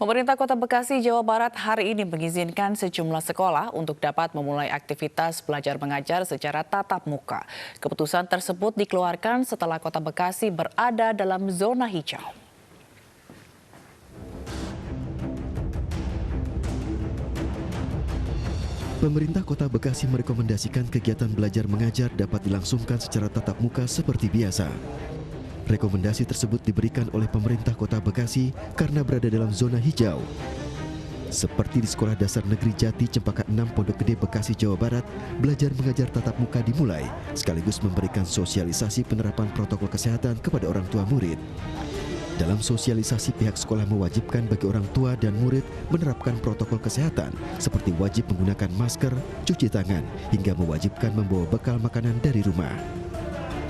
Pemerintah Kota Bekasi, Jawa Barat hari ini mengizinkan sejumlah sekolah untuk dapat memulai aktivitas belajar mengajar secara tatap muka. Keputusan tersebut dikeluarkan setelah Kota Bekasi berada dalam zona hijau. Pemerintah Kota Bekasi merekomendasikan kegiatan belajar mengajar dapat dilangsungkan secara tatap muka seperti biasa. Rekomendasi tersebut diberikan oleh pemerintah Kota Bekasi karena berada dalam zona hijau. Seperti di Sekolah Dasar Negeri Jati Cempaka 6 Pondok Gede Bekasi, Jawa Barat, belajar mengajar tatap muka dimulai, sekaligus memberikan sosialisasi penerapan protokol kesehatan kepada orang tua murid. Dalam sosialisasi, pihak sekolah mewajibkan bagi orang tua dan murid menerapkan protokol kesehatan seperti wajib menggunakan masker, cuci tangan, hingga mewajibkan membawa bekal makanan dari rumah.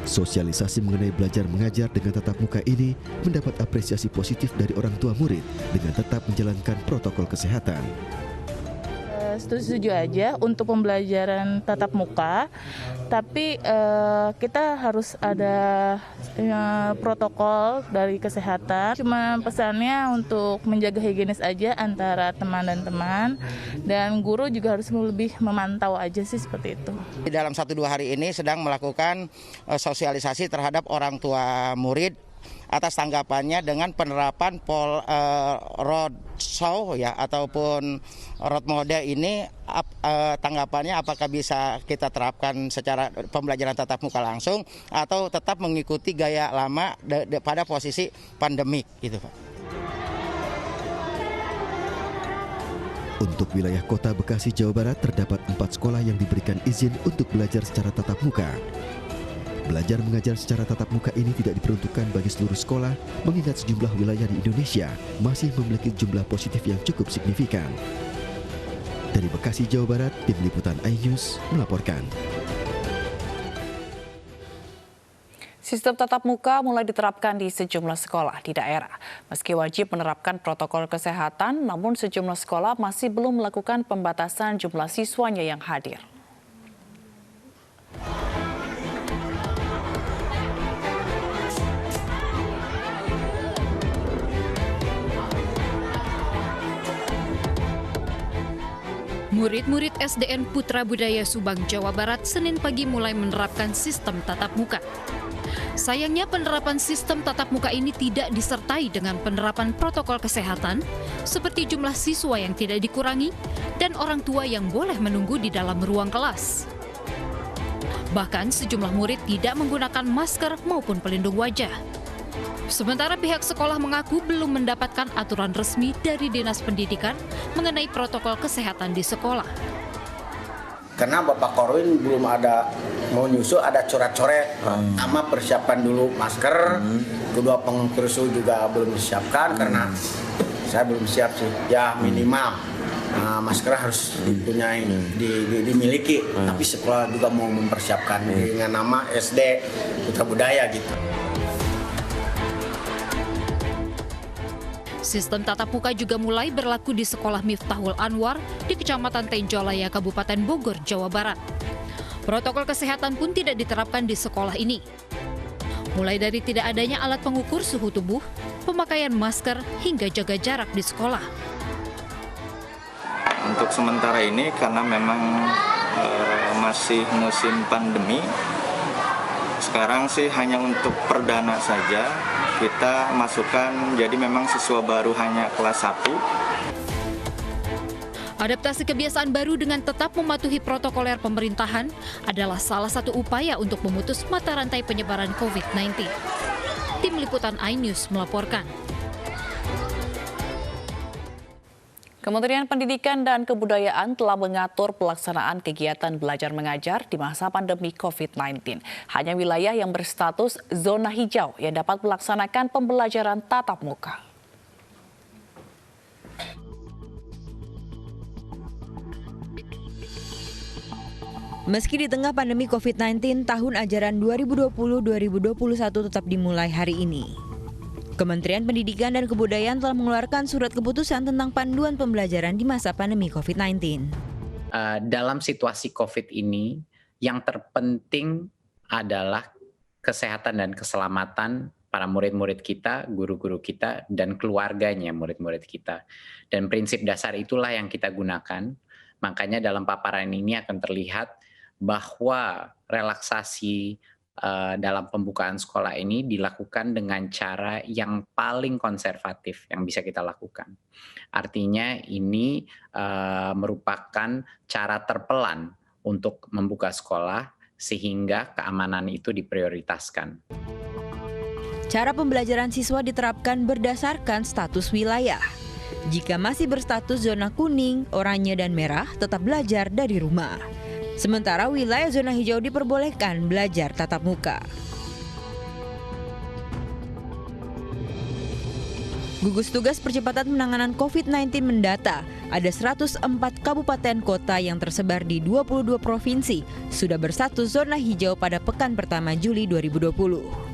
Sosialisasi mengenai belajar mengajar dengan tatap muka ini mendapat apresiasi positif dari orang tua murid dengan tetap menjalankan protokol kesehatan. Setuju aja untuk pembelajaran tatap muka, tapi kita harus ada protokol dari kesehatan. Cuma pesannya untuk menjaga higienis aja antara teman dan teman, dan guru juga harus lebih memantau aja sih, seperti itu. Dalam 1-2 hari ini sedang melakukan sosialisasi terhadap orang tua murid atas tanggapannya dengan penerapan roadshow ya ataupun road model ini, tanggapannya apakah bisa kita terapkan secara pembelajaran tatap muka langsung atau tetap mengikuti gaya lama pada posisi pandemik gitu, Pak. Untuk wilayah Kota Bekasi, Jawa Barat terdapat 4 sekolah yang diberikan izin untuk belajar secara tatap muka. Belajar mengajar secara tatap muka ini tidak diperuntukkan bagi seluruh sekolah, mengingat sejumlah wilayah di Indonesia masih memiliki jumlah positif yang cukup signifikan. Dari Bekasi, Jawa Barat, Tim Liputan iNews melaporkan. Sistem tatap muka mulai diterapkan di sejumlah sekolah di daerah. Meski wajib menerapkan protokol kesehatan, namun sejumlah sekolah masih belum melakukan pembatasan jumlah siswanya yang hadir. Murid-murid SDN Putra Budaya Subang, Jawa Barat, Senin pagi mulai menerapkan sistem tatap muka. Sayangnya penerapan sistem tatap muka ini tidak disertai dengan penerapan protokol kesehatan, seperti jumlah siswa yang tidak dikurangi dan orang tua yang boleh menunggu di dalam ruang kelas. Bahkan sejumlah murid tidak menggunakan masker maupun pelindung wajah. Sementara pihak sekolah mengaku belum mendapatkan aturan resmi dari Dinas Pendidikan mengenai protokol kesehatan di sekolah. Karena Bapak Korwin belum ada mau nyusul, ada coret-coret, sama persiapan dulu masker, kedua pengurus juga belum disiapkan karena saya belum siap sih, ya minimal masker harus dipunyai, dimiliki, tapi sekolah juga mau mempersiapkan dengan nama SD Putra Budaya gitu. Sistem tatap muka juga mulai berlaku di Sekolah Miftahul Anwar di Kecamatan Tenjolaya, Kabupaten Bogor, Jawa Barat. Protokol kesehatan pun tidak diterapkan di sekolah ini. Mulai dari tidak adanya alat pengukur suhu tubuh, pemakaian masker, hingga jaga jarak di sekolah. Untuk sementara ini karena memang masih musim pandemi, sekarang sih hanya untuk perdana saja kita masukkan, jadi memang siswa baru hanya kelas 1. Adaptasi kebiasaan baru dengan tetap mematuhi protokoler pemerintahan adalah salah satu upaya untuk memutus mata rantai penyebaran COVID-19. Tim Liputan iNews melaporkan. Kementerian Pendidikan dan Kebudayaan telah mengatur pelaksanaan kegiatan belajar mengajar di masa pandemi COVID-19. Hanya wilayah yang berstatus zona hijau yang dapat melaksanakan pembelajaran tatap muka. Meski di tengah pandemi COVID-19, tahun ajaran 2020-2021 tetap dimulai hari ini. Kementerian Pendidikan dan Kebudayaan telah mengeluarkan surat keputusan tentang panduan pembelajaran di masa pandemi COVID-19. Dalam situasi COVID ini, yang terpenting adalah kesehatan dan keselamatan para murid-murid kita, guru-guru kita, dan keluarganya murid-murid kita. Dan prinsip dasar itulah yang kita gunakan. Makanya dalam paparan ini akan terlihat bahwa relaksasi dalam pembukaan sekolah ini dilakukan dengan cara yang paling konservatif yang bisa kita lakukan. Artinya ini merupakan cara terpelan untuk membuka sekolah sehingga keamanan itu diprioritaskan. Cara pembelajaran siswa diterapkan berdasarkan status wilayah. Jika masih berstatus zona kuning, oranye, dan merah, tetap belajar dari rumah. Sementara wilayah zona hijau diperbolehkan belajar tatap muka. Gugus Tugas Percepatan Penanganan COVID-19 mendata ada 104 kabupaten kota yang tersebar di 22 provinsi sudah berstatus zona hijau pada pekan pertama Juli 2020.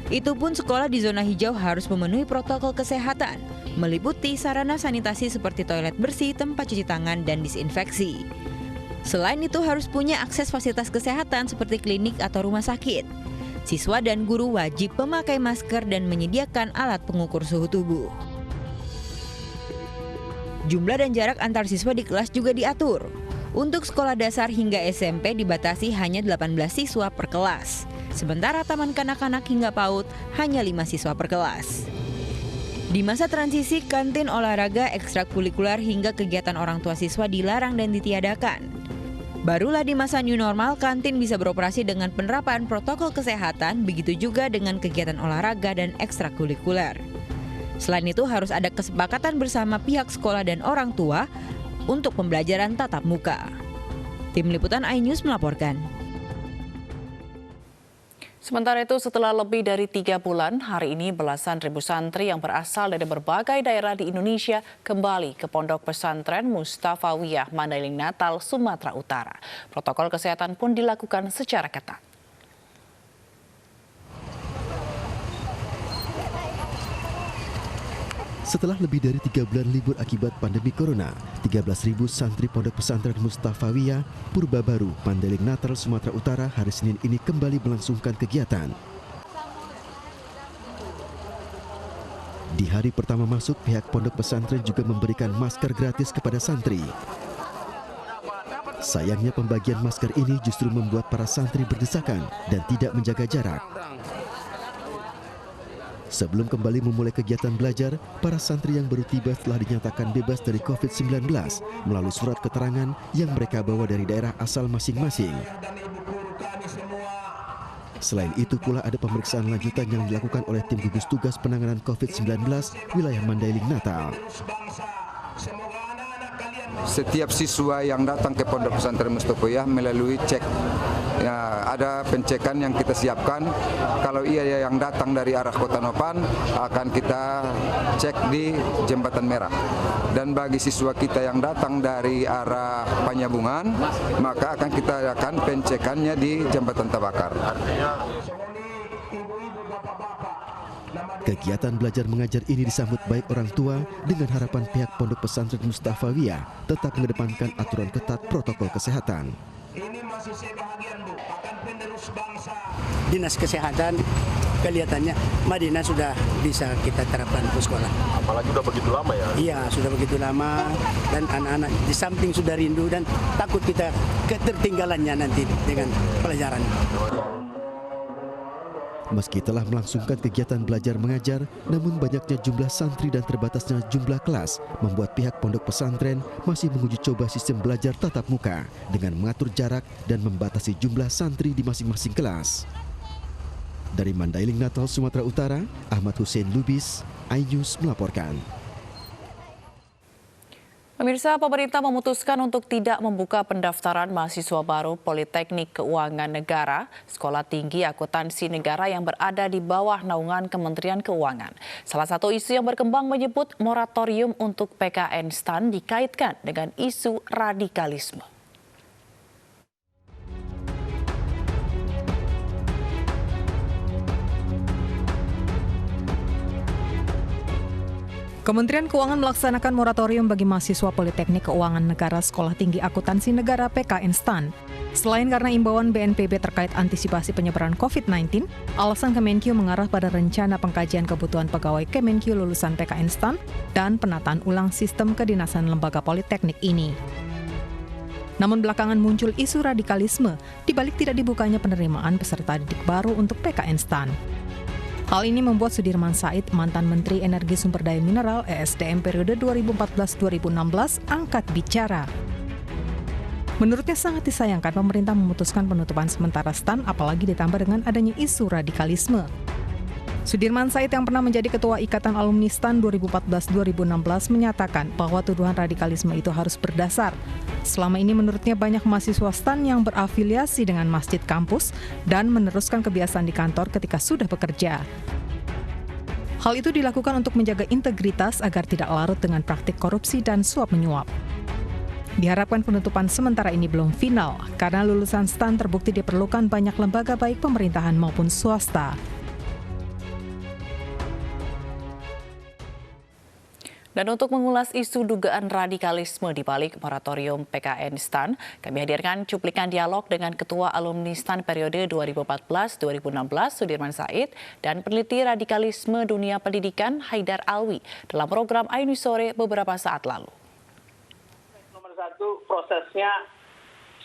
Itu pun sekolah di zona hijau harus memenuhi protokol kesehatan, meliputi sarana sanitasi seperti toilet bersih, tempat cuci tangan, dan disinfeksi. Selain itu harus punya akses fasilitas kesehatan seperti klinik atau rumah sakit. Siswa dan guru wajib memakai masker dan menyediakan alat pengukur suhu tubuh. Jumlah dan jarak antar siswa di kelas juga diatur. Untuk sekolah dasar hingga SMP dibatasi hanya 18 siswa per kelas. Sementara taman kanak-kanak hingga PAUD hanya 5 siswa per kelas. Di masa transisi, kantin olahraga, ekstrakurikuler hingga kegiatan orang tua siswa dilarang dan ditiadakan. Barulah di masa new normal, kantin bisa beroperasi dengan penerapan protokol kesehatan, begitu juga dengan kegiatan olahraga dan ekstrakurikuler. Selain itu harus ada kesepakatan bersama pihak sekolah dan orang tua untuk pembelajaran tatap muka. Tim Liputan iNews melaporkan. Sementara itu, setelah lebih dari 3 bulan, hari ini belasan ribu santri yang berasal dari berbagai daerah di Indonesia kembali ke Pondok Pesantren Mustafawiyah Mandailing Natal, Sumatera Utara. Protokol kesehatan pun dilakukan secara ketat. Setelah lebih dari 3 bulan libur akibat pandemi corona, 13.000 santri Pondok Pesantren Mustafawiyah Purba Baru, Mandailing Natal, Sumatera Utara hari Senin ini kembali melangsungkan kegiatan. Di hari pertama masuk, pihak Pondok Pesantren juga memberikan masker gratis kepada santri. Sayangnya pembagian masker ini justru membuat para santri berdesakan dan tidak menjaga jarak. Sebelum kembali memulai kegiatan belajar, para santri yang baru tiba telah dinyatakan bebas dari COVID-19 melalui surat keterangan yang mereka bawa dari daerah asal masing-masing. Selain itu pula ada pemeriksaan lanjutan yang dilakukan oleh tim gugus tugas penanganan COVID-19 wilayah Mandailing Natal. Setiap siswa yang datang ke Pondok Pesantren Mustafawiyah melalui cek. Ya, ada pencekan yang kita siapkan. Kalau ia yang datang dari arah Kota Nopan akan kita cek di Jembatan Merah. Dan bagi siswa kita yang datang dari arah Panyabungan, maka akan kita adakan pencekannya di Jembatan Tabakar. Kegiatan belajar mengajar ini disambut baik orang tua dengan harapan pihak Pondok Pesantren Mustafawiyah tetap mengedepankan aturan ketat protokol kesehatan. Dinas Kesehatan kelihatannya Madinah sudah bisa kita terapkan ke sekolah. Apalagi sudah begitu lama ya? Iya, sudah begitu lama dan anak-anak di samping sudah rindu dan takut kita ketertinggalannya nanti dengan pelajaran. Meski telah melangsungkan kegiatan belajar mengajar, namun banyaknya jumlah santri dan terbatasnya jumlah kelas membuat pihak Pondok Pesantren masih menguji coba sistem belajar tatap muka dengan mengatur jarak dan membatasi jumlah santri di masing-masing kelas. Dari Mandailing Natal, Sumatera Utara, Ahmad Hussein Lubis, iNews melaporkan. Pemirsa, pemerintah memutuskan untuk tidak membuka pendaftaran mahasiswa baru Politeknik Keuangan Negara, Sekolah Tinggi Akuntansi Negara yang berada di bawah naungan Kementerian Keuangan. Salah satu isu yang berkembang menyebut moratorium untuk PKN STAN dikaitkan dengan isu radikalisme. Kementerian Keuangan melaksanakan moratorium bagi mahasiswa Politeknik Keuangan Negara Sekolah Tinggi Akuntansi Negara PKN STAN. Selain karena imbauan BNPB terkait antisipasi penyebaran COVID-19, alasan Kemenkyu mengarah pada rencana pengkajian kebutuhan pegawai Kemenkyu lulusan PKN STAN dan penataan ulang sistem kedinasan lembaga politeknik ini. Namun belakangan muncul isu radikalisme dibalik tidak dibukanya penerimaan peserta didik baru untuk PKN STAN. Hal ini membuat Sudirman Said, mantan Menteri Energi Sumber Daya Mineral (ESDM) periode 2014-2016, angkat bicara. Menurutnya sangat disayangkan pemerintah memutuskan penutupan sementara STAN, apalagi ditambah dengan adanya isu radikalisme. Sudirman Said yang pernah menjadi Ketua Ikatan Alumni STAN 2014-2016 menyatakan bahwa tuduhan radikalisme itu harus berdasar. Selama ini menurutnya banyak mahasiswa STAN yang berafiliasi dengan masjid kampus dan meneruskan kebiasaan di kantor ketika sudah bekerja. Hal itu dilakukan untuk menjaga integritas agar tidak larut dengan praktik korupsi dan suap-menyuap. Diharapkan penutupan sementara ini belum final, karena lulusan STAN terbukti diperlukan banyak lembaga baik pemerintahan maupun swasta. Dan untuk mengulas isu dugaan radikalisme di balik moratorium PKN STAN, kami hadirkan cuplikan dialog dengan Ketua Alumni STAN periode 2014-2016 Sudirman Said dan peneliti radikalisme dunia pendidikan Haidar Alwi dalam program Ainus Sore beberapa saat lalu. Nomor satu, prosesnya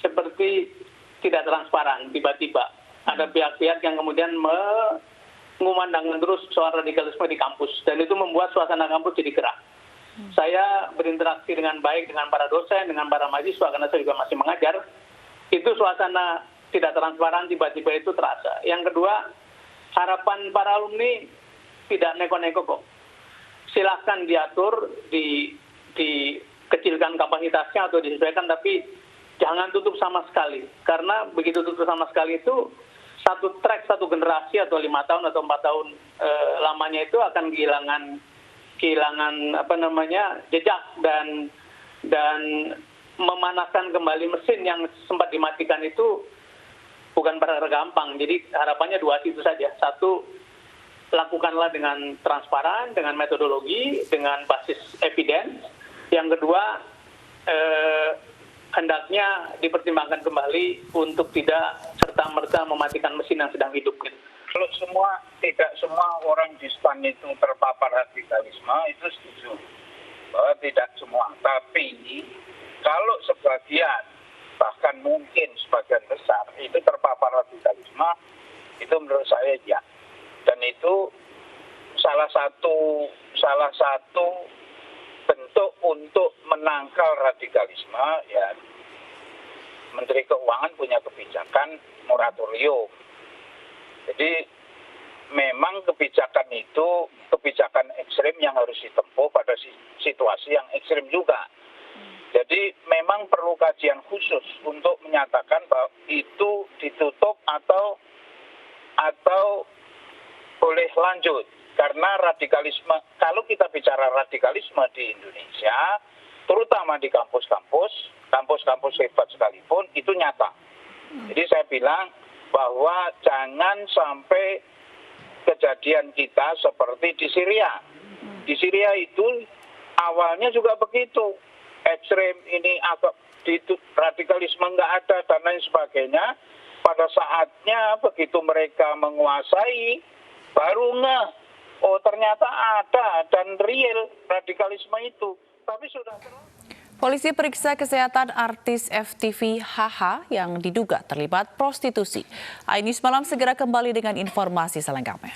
seperti tidak transparan, tiba-tiba. Ada pihak-pihak yang kemudian mengumandangkan terus soal radikalisme di kampus, dan itu membuat suasana kampus jadi gerak. Saya berinteraksi dengan baik dengan para dosen, dengan para mahasiswa, karena saya juga masih mengajar. Itu suasana tidak transparan, tiba-tiba itu terasa. Yang kedua, harapan para alumni tidak neko-neko kok. Silahkan diatur, dikecilkan kapasitasnya atau disesuaikan, tapi jangan tutup sama sekali. Karena begitu tutup sama sekali itu, satu track, satu generasi atau 5 tahun atau 4 tahun lamanya itu akan kehilangan jejak dan memanaskan kembali mesin yang sempat dimatikan itu bukan perkara gampang. Jadi harapannya dua itu saja. Satu, lakukanlah dengan transparan, dengan metodologi, dengan basis evidence. Yang kedua, hendaknya dipertimbangkan kembali untuk tidak serta-merta mematikan mesin yang sedang hidup. Kalau tidak semua orang di STAN itu terpapar radikalisme, itu setuju. Bahwa tidak semua. Tapi kalau sebagian, bahkan mungkin sebagian besar, itu terpapar radikalisme, itu menurut saya ya. Dan itu salah satu bentuk untuk menangkal radikalisme, ya. Menteri Keuangan punya kebijakan moratorium. Jadi memang kebijakan itu kebijakan ekstrim yang harus ditempuh pada situasi yang ekstrim juga. Jadi memang perlu kajian khusus untuk menyatakan bahwa itu ditutup atau boleh lanjut. Karena radikalisme, kalau kita bicara radikalisme di Indonesia, terutama di kampus-kampus hebat sekalipun, itu nyata. Jadi saya bilang bahwa jangan sampai kejadian kita seperti di Syria. Di Syria itu awalnya juga begitu. Ekstrem ini agak radikalisme nggak ada dan lain sebagainya. Pada saatnya begitu mereka menguasai, baru oh ternyata ada dan real radikalisme itu. Tapi sudah Polisi periksa kesehatan artis FTV HH yang diduga terlibat prostitusi. Ainus Malam segera kembali dengan informasi selengkapnya.